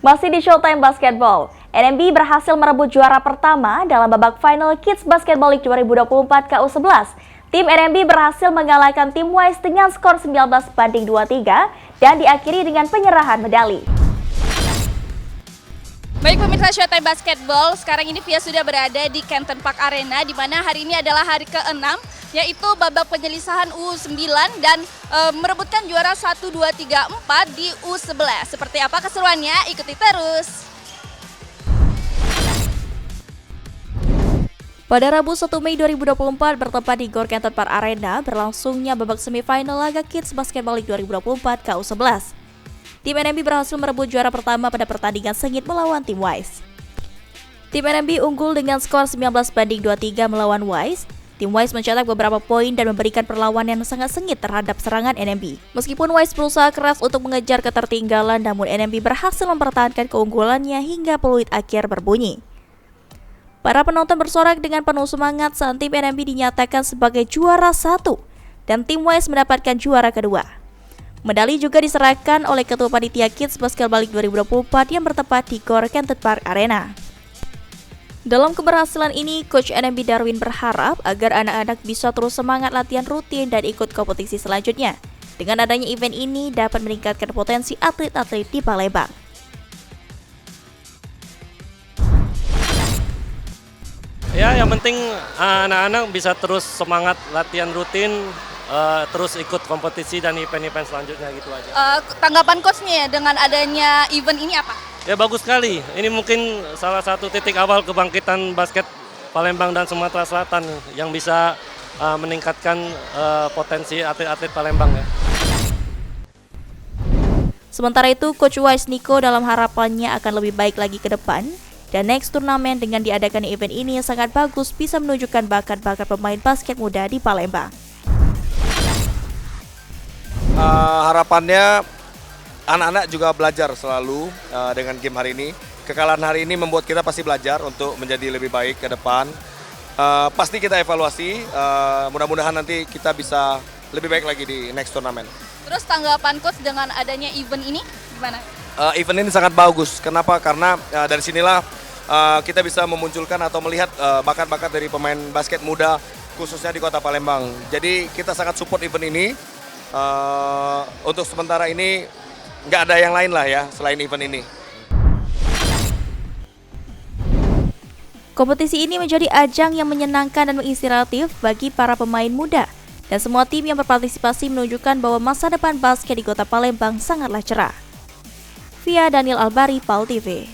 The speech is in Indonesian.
Masih di Showtime Basketball, NMB berhasil merebut juara pertama dalam babak final Kids Basketball League 2024 KU11. Tim NMB berhasil mengalahkan tim Wise dengan skor 19-23 dan diakhiri dengan penyerahan medali. Baik pemirsa Showtime Basketball, sekarang ini Via sudah berada di Canton Park Arena, di mana hari ini adalah hari ke-6, yaitu babak penyelisahan U9 dan merebutkan juara 1, 2, 3, 4 di U11. Seperti apa keseruannya? Ikuti terus! Pada Rabu 1 Mei 2024 bertempat di Gor Canton Park Arena berlangsungnya babak semifinal laga Kids Basketball League 2024 KU11. Tim NMB berhasil merebut juara pertama pada pertandingan sengit melawan tim Wise. Tim NMB unggul dengan skor 19-23 melawan Wise. Tim Wise mencetak beberapa poin dan memberikan perlawanan yang sangat sengit terhadap serangan NMB. Meskipun Wise berusaha keras untuk mengejar ketertinggalan, namun NMB berhasil mempertahankan keunggulannya hingga peluit akhir berbunyi. Para penonton bersorak dengan penuh semangat saat tim NMB dinyatakan sebagai juara 1 dan tim Wise mendapatkan juara kedua. Medali juga diserahkan oleh Ketua Panitia Kids Basketball League 2024 yang bertempat di Gor Canton Park Arena. Dalam keberhasilan ini, Coach NMB Darwin berharap agar anak-anak bisa terus semangat latihan rutin dan ikut kompetisi selanjutnya. Dengan adanya event ini dapat meningkatkan potensi atlet-atlet di Palembang. Ya, yang penting anak-anak bisa terus semangat latihan rutin, terus ikut kompetisi dan event-event selanjutnya gitu aja. Tanggapan coach nih dengan adanya event ini apa? Ya bagus sekali, ini mungkin salah satu titik awal kebangkitan basket Palembang dan Sumatera Selatan yang bisa meningkatkan potensi atlet-atlet Palembang ya. Sementara itu, Coach Wise Niko dalam harapannya akan lebih baik lagi ke depan. Dan next turnamen dengan diadakan event ini sangat bagus bisa menunjukkan bakat-bakat pemain basket muda di Palembang. Harapannya anak-anak juga belajar selalu dengan game hari ini. Kekalahan hari ini membuat kita pasti belajar untuk menjadi lebih baik ke depan. Pasti kita evaluasi, mudah-mudahan nanti kita bisa lebih baik lagi di next turnamen. Terus tanggapan coach dengan adanya event ini gimana? Event ini sangat bagus. Kenapa? Karena dari sinilah kita bisa memunculkan atau melihat bakat-bakat dari pemain basket muda khususnya di Kota Palembang. Jadi kita sangat support event ini. Untuk sementara ini nggak ada yang lain lah ya selain event ini. Kompetisi ini menjadi ajang yang menyenangkan dan menginspiratif bagi para pemain muda. Dan semua tim yang berpartisipasi menunjukkan bahwa masa depan basket di Kota Palembang sangatlah cerah. Via Daniel Albari, PAL TV.